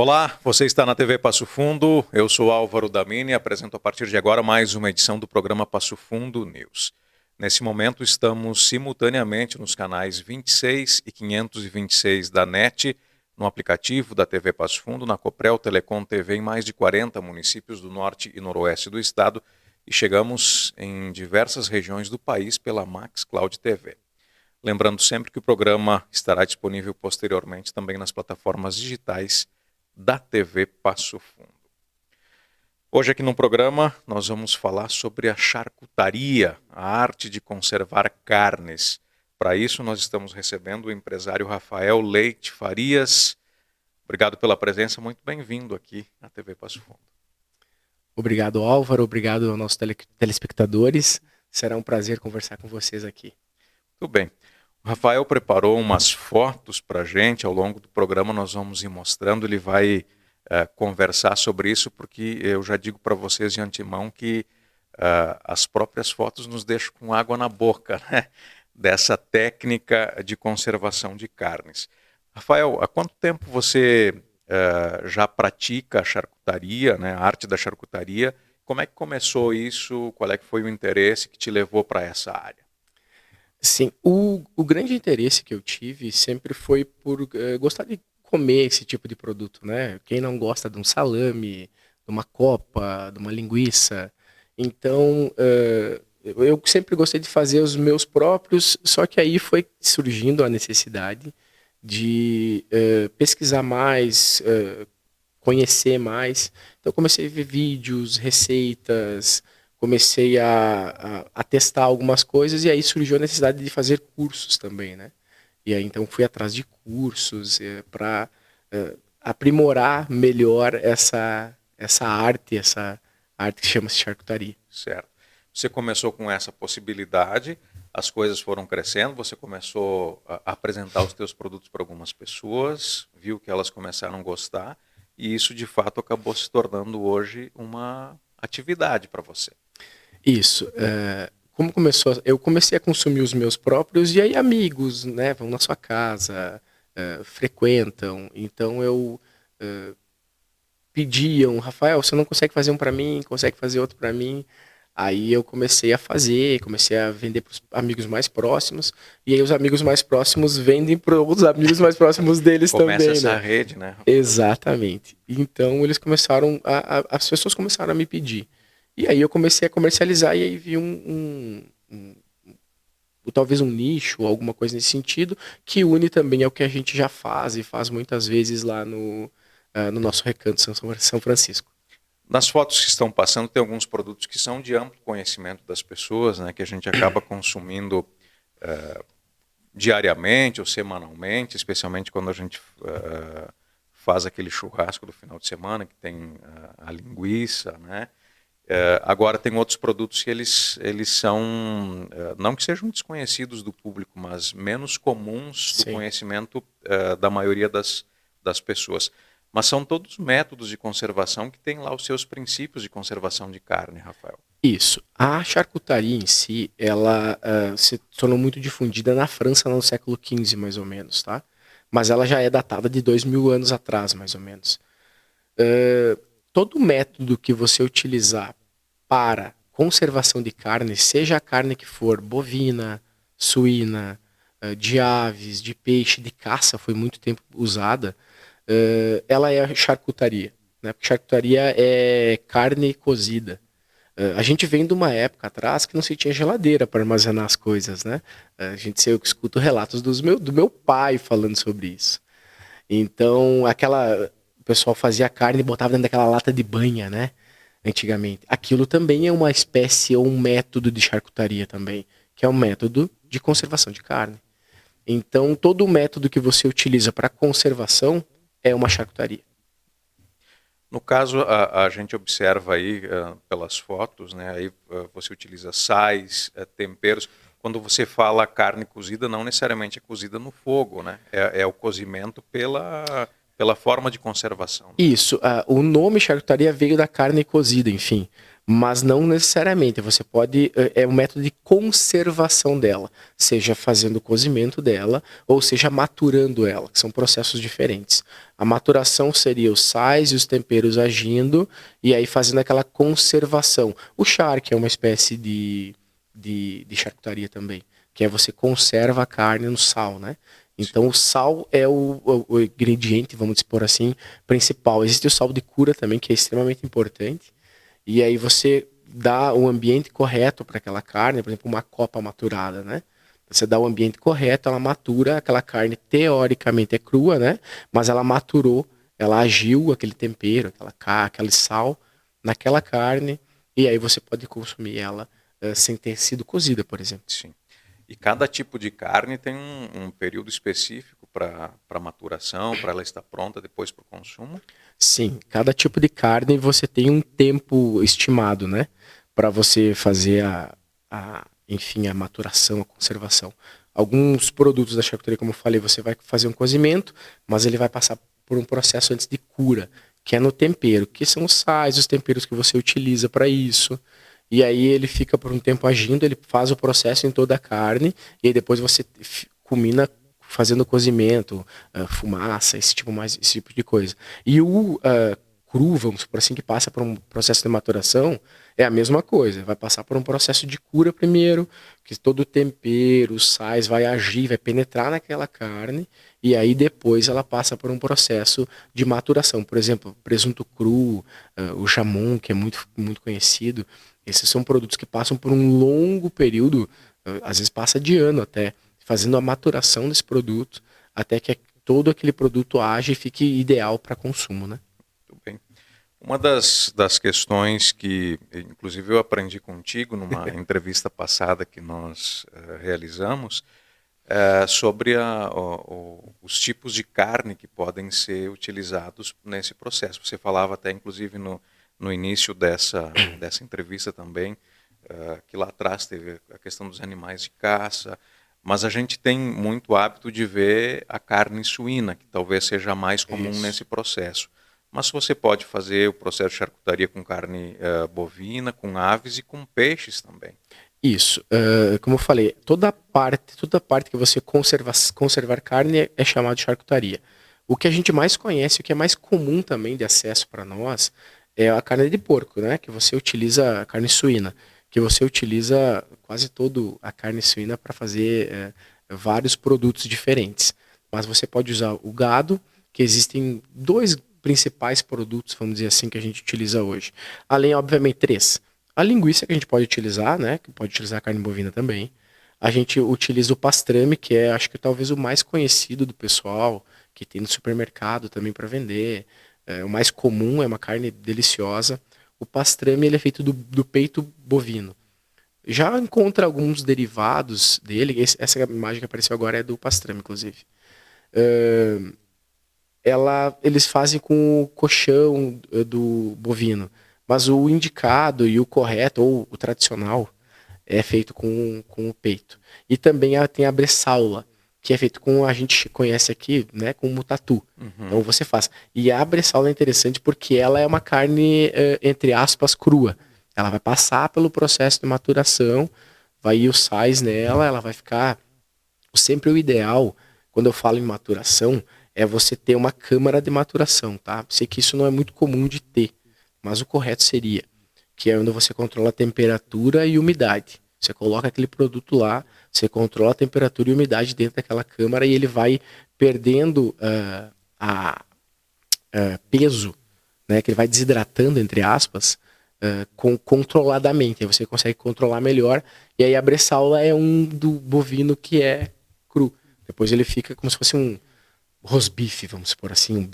Olá, você está na TV Passo Fundo, eu sou Álvaro Damini e apresento a partir de agora mais uma edição do programa Passo Fundo News. Nesse momento estamos simultaneamente nos canais 26 e 526 da NET, no aplicativo da TV Passo Fundo, na Coprel Telecom TV em mais de 40 municípios do norte e noroeste do estado e chegamos em diversas regiões do país pela Max Cloud TV. Lembrando sempre que o programa estará disponível posteriormente também nas plataformas digitais da TV Passo Fundo. Hoje aqui no programa nós vamos falar sobre a charcutaria, a arte de conservar carnes. Para isso nós estamos recebendo o empresário Rafael Leite Farias. Obrigado pela presença, muito bem-vindo aqui na TV Passo Fundo. Obrigado, Álvaro, obrigado aos nossos telespectadores. Será um prazer conversar com vocês aqui. Tudo bem. O Rafael preparou umas fotos para a gente, ao longo do programa nós vamos ir mostrando, ele vai conversar sobre isso, porque eu já digo para vocês de antemão que as próprias fotos nos deixam com água na boca, né? Dessa técnica de conservação de carnes. Rafael, há quanto tempo você já pratica a charcutaria, né? A arte da charcutaria? Como é que começou isso? Qual é que foi o interesse que te levou para essa área? Sim, o grande interesse que eu tive sempre foi por gostar de comer esse tipo de produto, né? Quem não gosta de um salame, de uma copa, de uma linguiça? Então, eu sempre gostei de fazer os meus próprios, só que aí foi surgindo a necessidade de pesquisar mais, conhecer mais. Então, eu comecei a ver vídeos, receitas, comecei a testar algumas coisas e aí surgiu a necessidade de fazer cursos também, né? E aí então fui atrás de cursos para aprimorar melhor essa arte que chama-se charcutaria. Certo. Você começou com essa possibilidade, as coisas foram crescendo, você começou a apresentar os teus produtos para algumas pessoas, viu que elas começaram a gostar e isso de fato acabou se tornando hoje uma atividade para você. Isso. Como começou? Eu comecei a consumir os meus próprios e aí amigos, né, vão na sua casa, frequentam. Então eu pediam, Rafael, você não consegue fazer um para mim? Consegue fazer outro para mim? Aí eu comecei a fazer, comecei a vender para os amigos mais próximos e aí os amigos mais próximos vendem para os amigos mais próximos deles Começa também, essa né? rede, né, Rafael? Exatamente. Então eles começaram, as pessoas começaram a me pedir. E aí eu comecei a comercializar e aí vi talvez um nicho, alguma coisa nesse sentido, que une também ao que a gente já faz e faz muitas vezes lá no nosso Recanto São Francisco. Nas fotos que estão passando tem alguns produtos que são de amplo conhecimento das pessoas, né, que a gente acaba consumindo diariamente ou semanalmente, especialmente quando a gente faz aquele churrasco do final de semana, que tem a linguiça, né? Agora tem outros produtos que eles são, não que sejam desconhecidos do público, mas menos comuns do conhecimento da maioria das pessoas. Mas são todos métodos de conservação que têm lá os seus princípios de conservação de carne, Rafael. Isso. A charcutaria em si, ela se tornou muito difundida na França no século XV, mais ou menos, tá? Mas ela já é datada de 2000 anos atrás, mais ou menos. Todo método que você utilizar para conservação de carne, seja a carne que for bovina, suína, de aves, de peixe, de caça, foi muito tempo usada, ela é charcutaria, né? Porque charcutaria é carne cozida. A gente vem de uma época atrás que não se tinha geladeira para armazenar as coisas, né? Eu escuto relatos do meu pai falando sobre isso. Então, o pessoal fazia carne e botava dentro daquela lata de banha, né? Antigamente. Aquilo também é uma espécie ou um método de charcutaria também, que é um método de conservação de carne. Então, todo método que você utiliza para conservação é uma charcutaria. No caso, a gente observa aí pelas fotos, né? Aí você utiliza sais, temperos. Quando você fala carne cozida, não necessariamente é cozida no fogo, né? É o cozimento pela forma de conservação. Isso. O nome charcutaria veio da carne cozida, enfim. mas não necessariamente. Você pode, é um método de conservação dela, seja fazendo o cozimento dela, ou seja maturando ela, que são processos diferentes. A maturação seria os sais e os temperos agindo, e aí fazendo aquela conservação. O charque é uma espécie de charcutaria também, que é você conserva a carne no sal, né? Então o sal é o ingrediente, vamos dizer assim, principal. Existe o sal de cura também, que é extremamente importante. E aí você dá o ambiente correto para aquela carne, por exemplo, uma copa maturada, né? Você dá o ambiente correto, ela matura, aquela carne teoricamente é crua, né? Mas ela maturou, ela agiu aquele tempero, aquele sal naquela carne, e aí você pode consumir ela sem ter sido cozida, por exemplo. Sim. E cada tipo de carne tem um período específico para maturação, para ela estar pronta depois para o consumo? Sim, cada tipo de carne você tem um tempo estimado, né? Para você fazer enfim, a maturação, a conservação. Alguns produtos da charcutaria, como eu falei, você vai fazer um cozimento, mas ele vai passar por um processo antes de cura, que é no tempero, que são os sais, os temperos que você utiliza para isso. E aí ele fica por um tempo agindo, ele faz o processo em toda a carne, e aí depois você culmina fazendo cozimento, fumaça, esse tipo de coisa. E o cru, vamos por assim, que passa por um processo de maturação, é a mesma coisa. Vai passar por um processo de cura primeiro, que todo o tempero, os sais vai agir, vai penetrar naquela carne, e aí depois ela passa por um processo de maturação. Por exemplo, presunto cru, o jamon, que é muito, muito conhecido. Esses são produtos que passam por um longo período, às vezes passa de ano até, fazendo a maturação desse produto até que todo aquele produto age e fique ideal para consumo, né? Muito bem. Uma das questões que, inclusive, eu aprendi contigo numa entrevista passada que nós realizamos, sobre os tipos de carne que podem ser utilizados nesse processo. Você falava até, inclusive, no início dessa entrevista também, que lá atrás teve a questão dos animais de caça, mas a gente tem muito hábito de ver a carne suína, que talvez seja mais comum nesse processo. Mas você pode fazer o processo de charcutaria com carne bovina, com aves e com peixes também. Isso. Como eu falei, toda parte que você conservar carne é chamado de charcutaria. O que a gente mais conhece, o que é mais comum também de acesso para nós, é a carne de porco, né? Que você utiliza a carne suína, que você utiliza quase toda a carne suína para fazer vários produtos diferentes. Mas você pode usar o gado, que existem dois principais produtos, vamos dizer assim, que a gente utiliza hoje. Além, obviamente, três. A linguiça que a gente pode utilizar, né? Que pode utilizar a carne bovina também. A gente utiliza o pastrame, que é, acho que talvez o mais conhecido do pessoal, que tem no supermercado também para vender. O mais comum, é uma carne deliciosa. O pastrame ele é feito do peito bovino. Já encontra alguns derivados dele. Essa imagem que apareceu agora é do pastrame, inclusive. Eles fazem com o coxão do bovino. Mas o indicado e o correto, ou o tradicional, é feito com o peito. E também tem a bressaula, que é feito com, a gente conhece aqui, né, com o tatu. Então você faz. E a bressaula é interessante porque ela é uma carne, entre aspas, crua. Ela vai passar pelo processo de maturação, vai ir os sais nela, ela vai ficar... Sempre o ideal, quando eu falo em maturação, é você ter uma câmara de maturação, tá? Sei que isso não é muito comum de ter, mas o correto seria, que é onde você controla a temperatura e umidade. Você coloca aquele produto lá, você controla a temperatura e umidade dentro daquela câmara e ele vai perdendo peso, né? Que ele vai desidratando, entre aspas, controladamente. Aí você consegue controlar melhor. E aí a bressaula é um do bovino que é cru. Depois ele fica como se fosse um rosbife, vamos supor assim,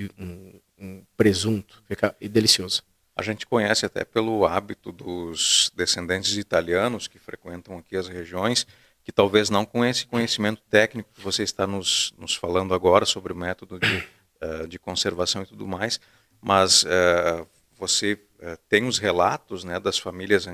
um presunto. Fica delicioso. A gente conhece até pelo hábito dos descendentes de italianos que frequentam aqui as regiões, que talvez não com esse conhecimento técnico que você está nos falando agora sobre o método de conservação e tudo mais, mas você tem os relatos, né, das famílias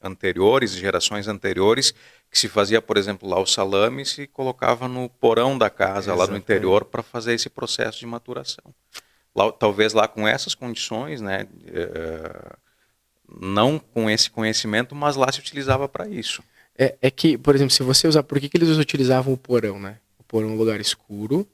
anteriores, gerações anteriores, que se fazia, por exemplo, lá o salame e se colocava no porão da casa, lá no interior, para fazer esse processo de maturação. Lá, talvez lá com essas condições, né, não com esse conhecimento, mas lá se utilizava para isso. É que, por exemplo, se você usar... Por que eles utilizavam o porão, né? O porão é um lugar escuro,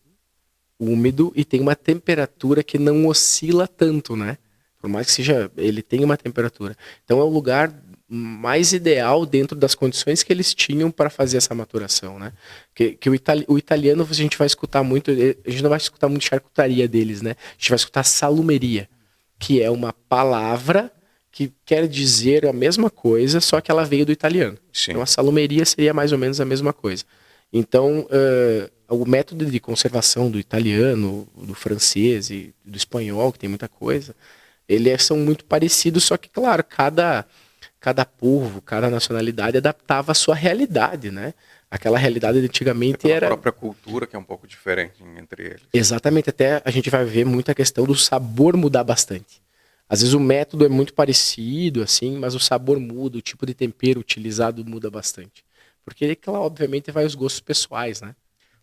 úmido e tem uma temperatura que não oscila tanto, né? Por mais que seja... Ele tem uma temperatura. Então é o lugar mais ideal dentro das condições que eles tinham para fazer essa maturação, né? Que o italiano a gente vai escutar muito... A gente não vai escutar muito charcutaria deles, né? A gente vai escutar salumeria, que é uma palavra que quer dizer a mesma coisa, só que ela veio do italiano. Sim. Então a salumeria seria mais ou menos a mesma coisa. Então o método de conservação do italiano, do francês e do espanhol, que tem muita coisa, eles são muito parecidos, só que, claro, cada povo, cada nacionalidade adaptava a sua realidade, né? Aquela realidade de antigamente era... a própria cultura que é um pouco diferente entre eles. Exatamente, até a gente vai ver muita questão do sabor mudar bastante. Às vezes o método é muito parecido, assim, mas o sabor muda, o tipo de tempero utilizado muda bastante. Porque, claro, obviamente, vai os gostos pessoais, né?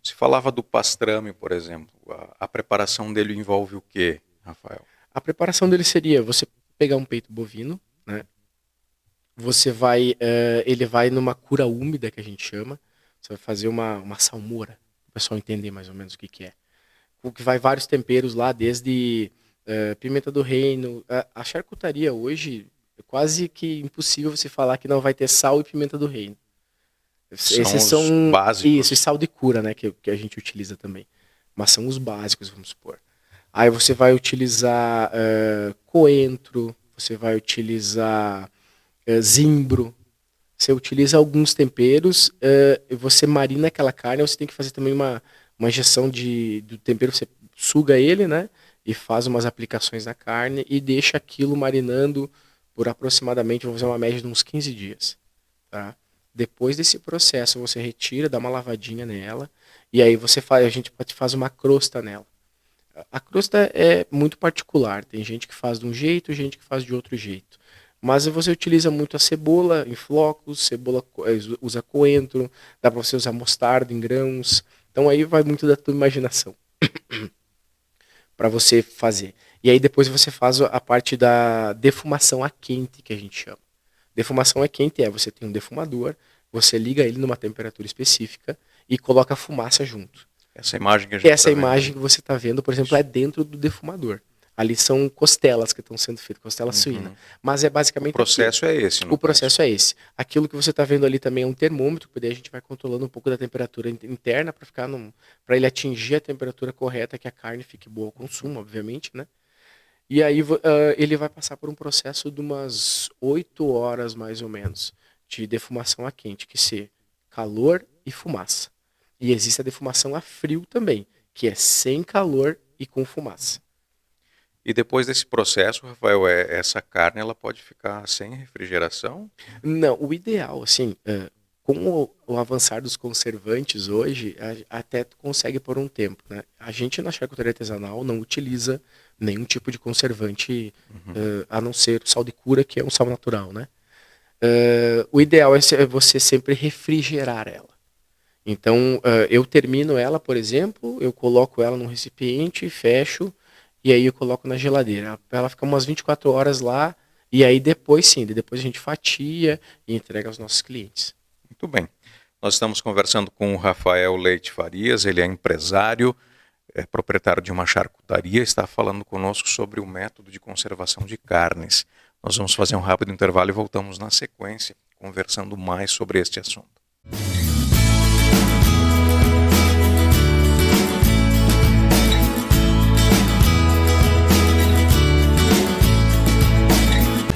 Se falava do pastrame, por exemplo, a preparação dele envolve o quê, Rafael? A preparação dele seria você pegar um peito bovino, né? Você vai, ele vai numa cura úmida, que a gente chama. Você vai fazer uma salmoura, para o pessoal entender mais ou menos o que é. O que vai vários temperos lá, desde pimenta do reino. A charcutaria hoje é quase que impossível você falar que não vai ter sal e pimenta do reino. Esses são básicos. Isso, e sal de cura, né, que a gente utiliza também. Mas são os básicos, vamos supor. Aí você vai utilizar coentro, você vai utilizar zimbro. Você utiliza alguns temperos, você marina aquela carne, você tem que fazer também uma injeção do tempero, você suga ele, né? E faz umas aplicações na carne e deixa aquilo marinando por aproximadamente, vamos fazer uma média de uns 15 dias. Tá? Depois desse processo, você retira, dá uma lavadinha nela, e aí a gente faz uma crosta nela. A crosta é muito particular, tem gente que faz de um jeito, gente que faz de outro jeito. Mas você utiliza muito a cebola em flocos, usa coentro, dá para você usar mostarda em grãos. Então aí vai muito da tua imaginação para você fazer. E aí depois você faz a parte da defumação a quente, que a gente chama. Defumação a quente você tem um defumador, você liga ele numa temperatura específica e coloca a fumaça junto. Essa imagem que a gente Essa imagem que você está vendo, por exemplo, é dentro do defumador. Ali são costelas que estão sendo feitas, costela suína. Mas é basicamente... O processo é esse, O processo é esse. Aquilo que você está vendo ali também é um termômetro, porque daí a gente vai controlando um pouco da temperatura interna para ele atingir a temperatura correta, que a carne fique boa ao consumo, obviamente, né? E aí ele vai passar por um processo de umas 8 horas, mais ou menos, de defumação a quente, que é calor e fumaça. E existe a defumação a frio também, que é sem calor e com fumaça. E depois desse processo, Rafael, essa carne ela pode ficar sem refrigeração? Não, o ideal, assim, com o avançar dos conservantes hoje, até tu consegue por um tempo, né? A gente na charcutaria artesanal não utiliza nenhum tipo de conservante, a não ser o sal de cura, que é um sal natural, né? O ideal é você sempre refrigerar ela. Então, eu termino ela, por exemplo, eu coloco ela num recipiente, fecho, e aí eu coloco na geladeira. Ela fica umas 24 horas lá, e aí depois a gente fatia e entrega aos nossos clientes. Muito bem. Nós estamos conversando com o Rafael Leite Farias, ele é empresário, é proprietário de uma charcutaria, está falando conosco sobre o método de conservação de carnes. Nós vamos fazer um rápido intervalo e voltamos na sequência, conversando mais sobre este assunto.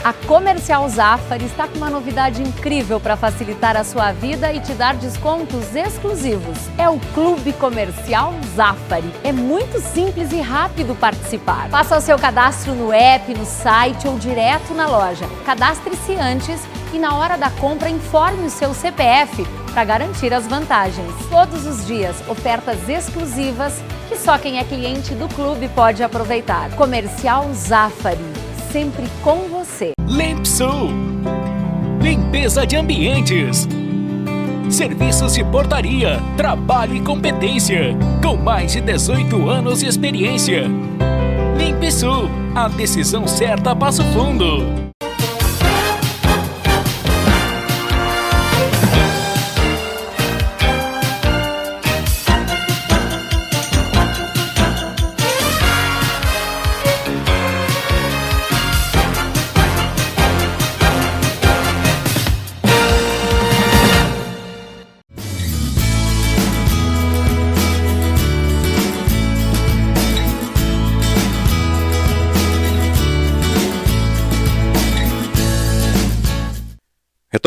A Comercial Zafari está com uma novidade incrível para facilitar a sua vida e te dar descontos exclusivos. É o Clube Comercial Zafari. É muito simples e rápido participar. Faça o seu cadastro no app, no site ou direto na loja. Cadastre-se antes e na hora da compra informe o seu CPF para garantir as vantagens. Todos os dias, ofertas exclusivas que só quem é cliente do clube pode aproveitar. Comercial Zafari. Sempre com você. Limpsul, limpeza de ambientes, serviços de portaria, trabalho e competência, com mais de 18 anos de experiência. Limpsul, a decisão certa a Passo Fundo.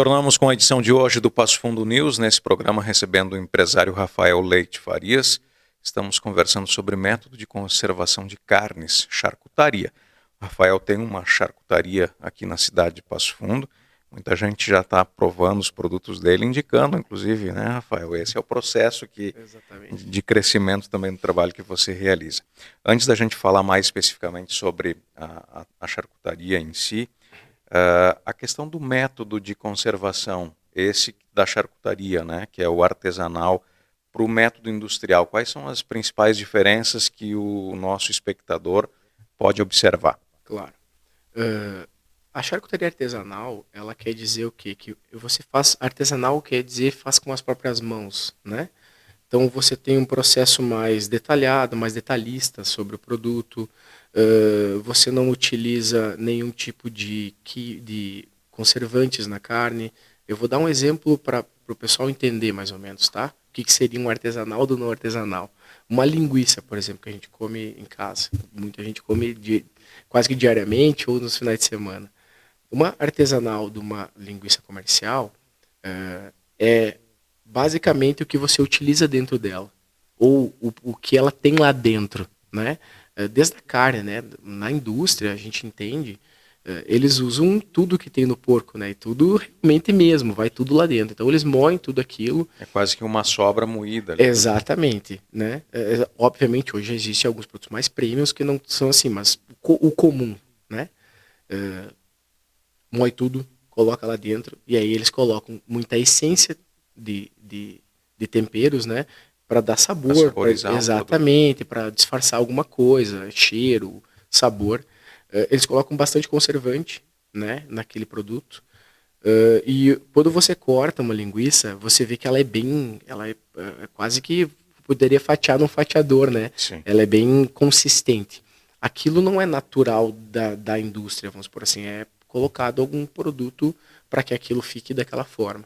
Retornamos com a edição de hoje do Passo Fundo News, nesse programa recebendo o empresário Rafael Leite Farias. Estamos conversando sobre método de conservação de carnes, charcutaria. O Rafael tem uma charcutaria aqui na cidade de Passo Fundo. Muita gente já está provando os produtos dele, indicando, inclusive, né, Rafael? Esse é o processo de crescimento também do trabalho que você realiza. Antes da gente falar mais especificamente sobre a charcutaria em si, a questão do método de conservação, esse da charcutaria, né, que é o artesanal, para o método industrial, quais são as principais diferenças que o nosso espectador pode observar? Claro. A charcutaria artesanal, ela quer dizer o quê? Que você faz artesanal, quer dizer faz com as próprias mãos, né? Então você tem um processo mais detalhado, mais detalhista sobre o produto. Você não utiliza nenhum tipo de conservantes na carne. Eu vou dar um exemplo para o pessoal entender mais ou menos, tá? O que seria um artesanal do não artesanal. Uma linguiça, por exemplo, que a gente come em casa. Muita gente come quase que diariamente ou nos finais de semana. Uma artesanal de uma linguiça comercial é basicamente o que você utiliza dentro dela. Ou o que ela tem lá dentro, né? Desde a carne, né? Na indústria, a gente entende, eles usam tudo que tem no porco, né? E tudo realmente mesmo, vai tudo lá dentro. Então eles moem tudo aquilo. É quase que uma sobra moída ali. Exatamente, né? Obviamente hoje existem alguns produtos mais premiums que não são assim, mas o comum, né? Moe tudo, coloca lá dentro, e aí eles colocam muita essência de temperos, né? Para dar sabor, pra saborizar exatamente, para disfarçar alguma coisa, cheiro, sabor. Eles colocam bastante conservante, né, naquele produto. E quando você corta uma linguiça, você vê que ela é quase que poderia fatiar num fatiador, né? Sim. Ela é bem consistente. Aquilo não é natural da indústria, vamos por assim, é colocado algum produto para que aquilo fique daquela forma.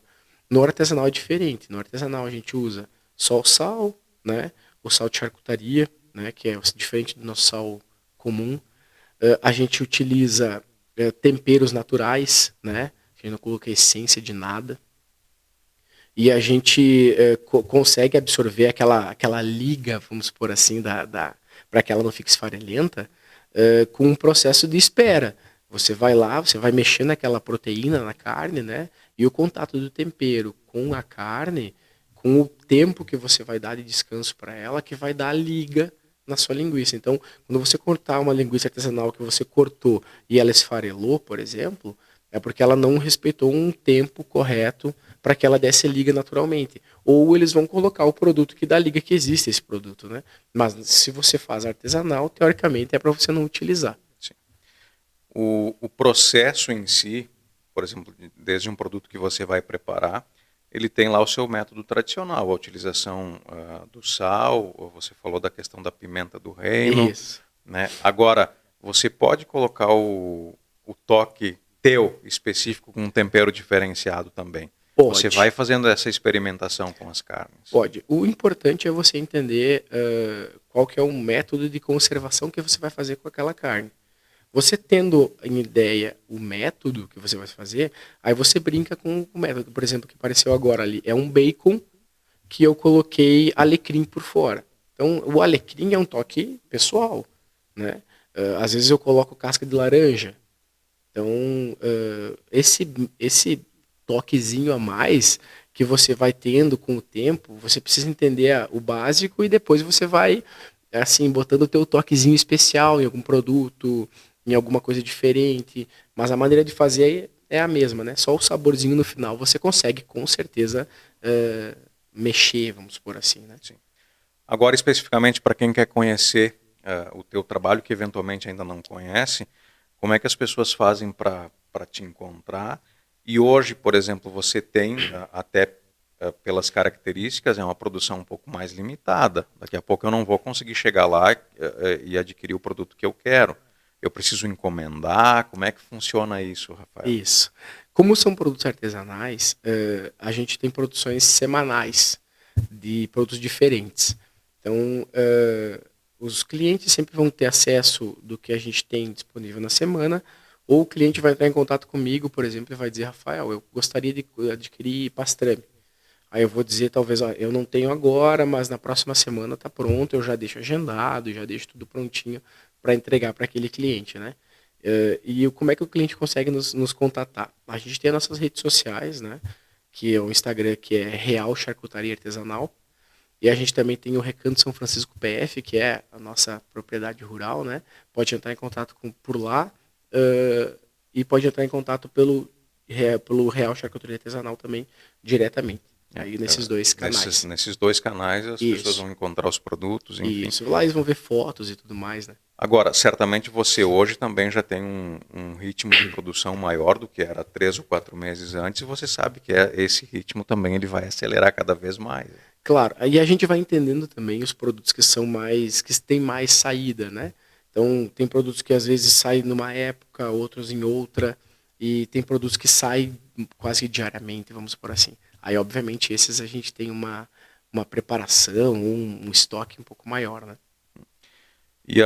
No artesanal é diferente. No artesanal a gente usa só o sal, né? O sal de charcutaria, né? Que é diferente do nosso sal comum. A gente utiliza temperos naturais, né? A gente não coloca essência de nada. E a gente consegue absorver aquela liga, vamos por assim, para que ela não fique esfarelenta, com um processo de espera. Você vai lá, você vai mexer naquela proteína na carne, né? E o contato do tempero com a carne, com o tempo que você vai dar de descanso para ela, que vai dar a liga na sua linguiça. Então, quando você cortar uma linguiça artesanal que você cortou e ela esfarelou, por exemplo, é porque ela não respeitou um tempo correto para que ela desse liga naturalmente. Ou eles vão colocar o produto que dá liga, que existe esse produto, né? Mas se você faz artesanal, teoricamente é para você não utilizar. Sim. O processo em si, por exemplo, desde um produto que você vai preparar, ele tem lá o seu método tradicional, a utilização do sal, ou você falou da questão da pimenta do reino. Isso. Né? Agora, você pode colocar o toque teu específico com um tempero diferenciado também. Pode. Você vai fazendo essa experimentação com as carnes. Pode. O importante é você entender qual que é o método de conservação que você vai fazer com aquela carne. Você tendo em ideia o método que você vai fazer, aí você brinca com o método. Por exemplo, que apareceu agora ali, é um bacon que eu coloquei alecrim por fora. Então, o alecrim é um toque pessoal, né? Às vezes eu coloco casca de laranja. Então, esse toquezinho a mais que você vai tendo com o tempo, você precisa entender o básico e depois você vai, assim, botando o teu toquezinho especial em algum produto, em alguma coisa diferente, mas a maneira de fazer é a mesma, né? Só o saborzinho no final você consegue, com certeza, mexer, vamos por assim, né? Sim. Agora, especificamente para quem quer conhecer o teu trabalho, que eventualmente ainda não conhece, como é que as pessoas fazem para te encontrar? E hoje, por exemplo, você tem, até pelas características, é uma produção um pouco mais limitada. Daqui a pouco eu não vou conseguir chegar lá e adquirir o produto que eu quero. Eu preciso encomendar? Como é que funciona isso, Rafael? Isso. Como são produtos artesanais, a gente tem produções semanais de produtos diferentes. Então, os clientes sempre vão ter acesso do que a gente tem disponível na semana, Ou o cliente vai entrar em contato comigo, por exemplo, e vai dizer, Rafael, eu gostaria de adquirir pastrame. Aí eu vou dizer, talvez, ó, eu não tenho agora, mas na próxima semana está pronto, eu já deixo agendado, já deixo tudo prontinho para entregar para aquele cliente, né? Como é que o cliente consegue nos contatar? A gente tem as nossas redes sociais, né? Que é o Instagram, que é Real Charcutaria Artesanal. E a gente também tem o Recanto São Francisco PF, que é a nossa propriedade rural, né? Pode entrar em contato por lá e pode entrar em contato pelo Real Charcutaria Artesanal também, diretamente. Aí nesses dois canais. Nesses dois canais as pessoas vão encontrar os produtos, enfim. Isso, lá eles vão ver fotos e tudo mais, né? Agora, certamente você hoje também já tem um ritmo de produção maior do que era 3 ou 4 meses antes, e você sabe que esse ritmo também ele vai acelerar cada vez mais. Claro, aí a gente vai entendendo também os produtos que têm mais saída, né? Então, tem produtos que às vezes saem numa época, outros em outra, e tem produtos que saem quase que diariamente, vamos por assim. Aí, obviamente, esses a gente tem uma preparação, um estoque um pouco maior, né? E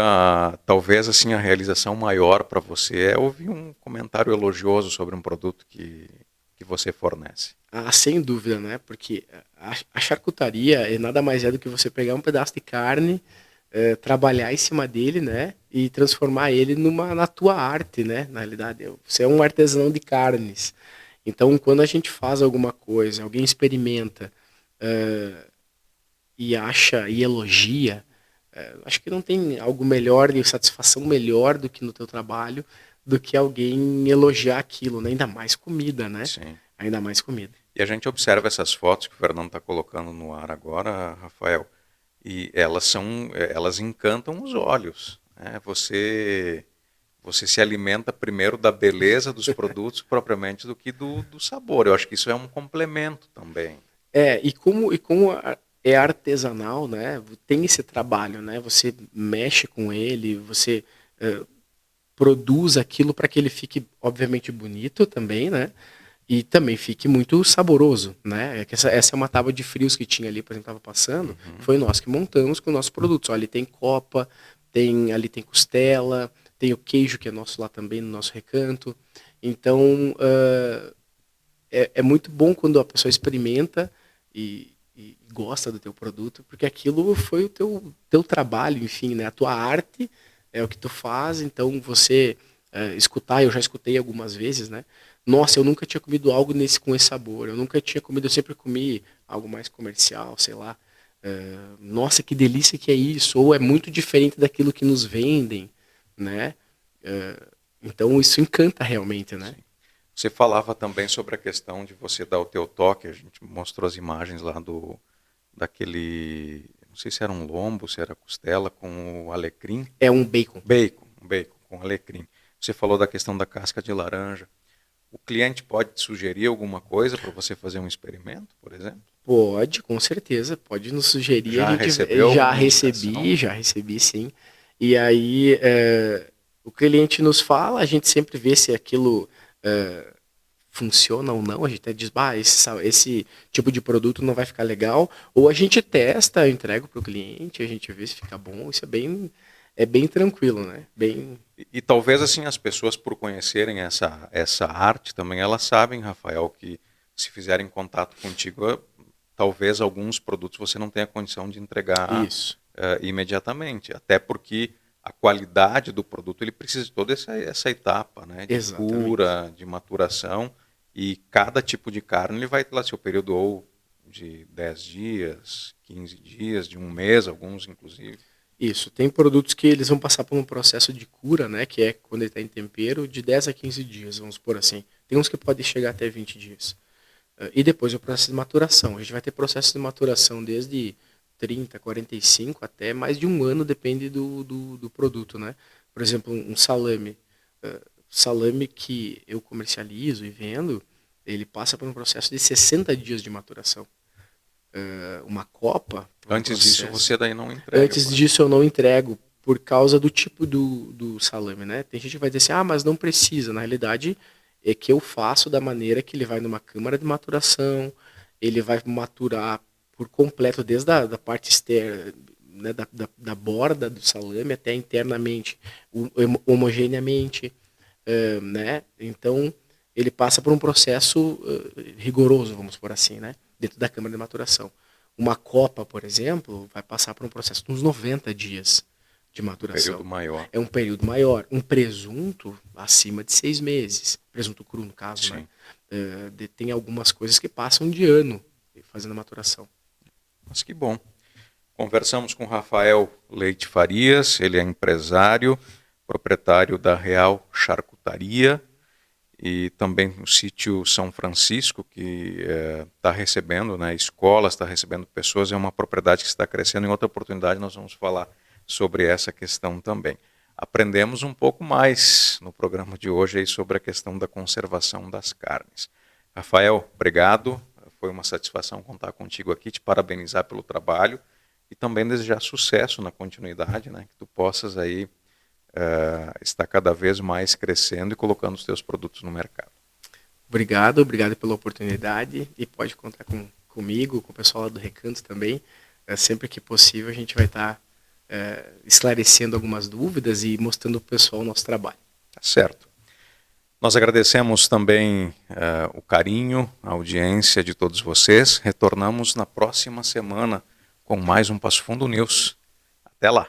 talvez assim a realização maior para você é ouvir um comentário elogioso sobre um produto que você fornece. Ah, sem dúvida, né? Porque a charcutaria é nada mais do que você pegar um pedaço de carne, trabalhar em cima dele, né? E transformar ele na tua arte, né? Na realidade, você é um artesão de carnes. Então, quando a gente faz alguma coisa, alguém experimenta e acha e elogia, acho que não tem algo melhor, de satisfação melhor do que no teu trabalho, do que alguém elogiar aquilo, né? Ainda mais comida, né? Sim. Ainda mais comida. E a gente observa essas fotos que o Fernando está colocando no ar agora, Rafael, e elas encantam os olhos, né? Você se alimenta primeiro da beleza dos produtos propriamente do que do sabor. Eu acho que isso é um complemento também. E como é artesanal, né? Tem esse trabalho, né? Você mexe com ele, você produz aquilo para que ele fique, obviamente, bonito também, né? E também fique muito saboroso, né? Essa é uma tábua de frios que tinha ali, por exemplo, estava passando, foi nós que montamos com nossos produtos. Ó, ali tem copa, ali tem costela, tem o queijo que é nosso lá também, no nosso recanto. Então, é muito bom quando a pessoa experimenta e gosta do teu produto, porque aquilo foi o teu trabalho, enfim, né? A tua arte é o que tu faz, então você escutar, eu já escutei algumas vezes, né? Nossa, eu nunca tinha comido algo com esse sabor, eu nunca tinha comido, eu sempre comi algo mais comercial, sei lá. Nossa, que delícia que é isso, ou é muito diferente daquilo que nos vendem, né? Então isso encanta realmente, né? Sim. Você falava também sobre a questão de você dar o teu toque, a gente mostrou as imagens lá daquele, não sei se era um lombo, se era costela com o alecrim. É um bacon. Bacon com alecrim. Você falou da questão da casca de laranja. O cliente pode te sugerir alguma coisa para você fazer um experimento, por exemplo? Pode, com certeza, pode nos sugerir. Já recebi sim. E aí o cliente nos fala, a gente sempre vê se aquilo funciona ou não, a gente até diz, esse tipo de produto não vai ficar legal, ou a gente testa, eu entrego para o cliente, a gente vê se fica bom, isso é bem tranquilo, né? E talvez assim as pessoas, por conhecerem essa arte também, elas sabem, Rafael, que se fizerem contato contigo, talvez alguns produtos você não tenha condição de entregar imediatamente, até porque a qualidade do produto ele precisa de toda essa etapa, né, de cura, de maturação, e cada tipo de carne ele vai ter lá seu período ou de 10 dias, 15 dias, de um mês, alguns inclusive. Isso, tem produtos que eles vão passar por um processo de cura, né, que é quando ele está em tempero, de 10 a 15 dias, vamos por assim. Tem uns que podem chegar até 20 dias. E depois o processo de maturação. A gente vai ter processo de maturação desde 30, 45 até mais de um ano, depende do produto, né? Por exemplo, um salame. Salame que eu comercializo e vendo, ele passa por um processo de 60 dias de maturação. Uma copa... Antes disso você daí não entrega. Antes disso eu não entrego, por causa do tipo do salame, né? Tem gente que vai dizer assim, mas não precisa. Na realidade, é que eu faço da maneira que ele vai numa câmara de maturação, ele vai maturar por completo, desde a parte externa, né, da borda do salame até internamente, homogeneamente. né? Então, ele passa por um processo rigoroso, vamos por assim, né? Dentro da câmara de maturação. Uma copa, por exemplo, vai passar por um processo de uns 90 dias de maturação. Período maior. É um período maior. Um presunto, acima de 6 meses. Presunto cru, no caso, Sim. né? Tem algumas coisas que passam de ano fazendo a maturação. Mas que bom. Conversamos com Rafael Leite Farias, ele é empresário, proprietário da Real Charcutaria e também o sítio São Francisco, que está recebendo, né, escolas, está recebendo pessoas, é uma propriedade que está crescendo. Em outra oportunidade nós vamos falar sobre essa questão também. Aprendemos um pouco mais no programa de hoje aí sobre a questão da conservação das carnes. Rafael, obrigado, foi uma satisfação contar contigo aqui, te parabenizar pelo trabalho e também desejar sucesso na continuidade, né, que tu possas aí está cada vez mais crescendo e colocando os teus produtos no mercado. Obrigado pela oportunidade e pode contar comigo, com o pessoal lá do Recanto também. Sempre que possível a gente vai estar esclarecendo algumas dúvidas e mostrando para o pessoal o nosso trabalho. Tá certo. Nós agradecemos também o carinho, a audiência de todos vocês. Retornamos na próxima semana com mais um Passo Fundo News. Até lá!